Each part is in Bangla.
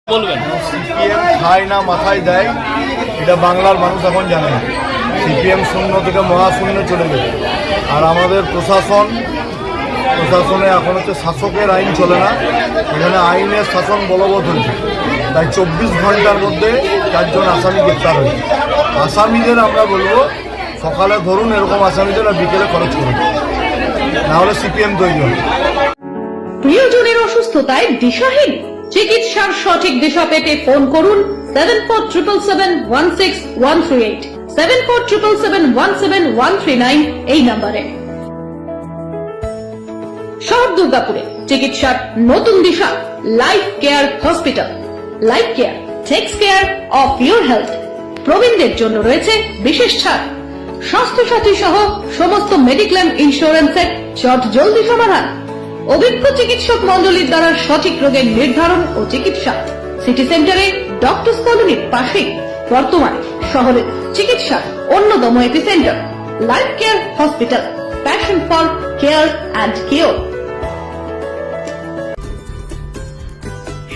বলবেন সিপিএম খায় না মাথায় দেয়, এটা বাংলার মানুষ এখন জানে না। সিপিএম শূন্য থেকে মহাশূন্য চলে গেছে। আর আমাদের প্রশাসনে এখন হচ্ছে শাসকের আইন চলে না, এখানে আইনের শাসন বলবৎ হয়েছে। তাই 24 ঘন্টার মধ্যে 4 জন আসামি গ্রেপ্তার হয়েছে। আসামিদের আমরা বলবো সকালে ধরুন এরকম আসামিদের আর বিকেলে খরচ করুন, নাহলে সিপিএম তৈরি হবে। প্রিয়জনের অসুস্থতায় দিশাহীন, চিকিৎসার সঠিক দিশা পেতে ফোন করুন 7477716138, 7477717139 এই নম্বরে। শহর দুর্গাপুরে চিকিৎসার নতুন দিশা life care hospital. Life care takes care of your health. প্রবীণদের জন্য রয়েছে বিশেষ ছাড়। স্বাস্থ্য সাথী সহ সমস্ত মেডিক্লেম ইন্স্যুরেন্সের চট জলদি সমাধান। অভিজ্ঞ চিকিৎসক মন্ডলীর দ্বারা সঠিক রোগের নির্ধারণ ও চিকিৎসা। সিটি সেন্টারে ডক্টরস কলোনির পাশেই বর্তমানে শহরের চিকিৎসার অন্যতম epicentre life care hospital, passion for care and cure.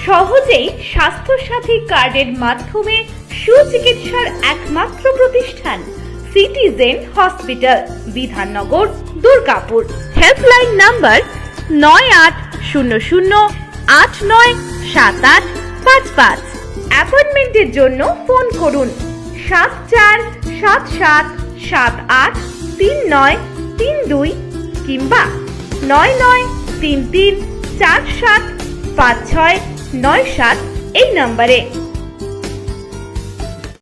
সহজেই স্বাস্থ্যসাথী কার্ডের মাধ্যমে সুচিকিৎসার একমাত্র প্রতিষ্ঠান citizen hospital, Bidhannagar, Durgapur. Helpline number 9800897855। অ্যাপয়েন্টমেন্টের জন্য ফোন করুন 7477783932 কিংবা 9933475697 এই নম্বরে।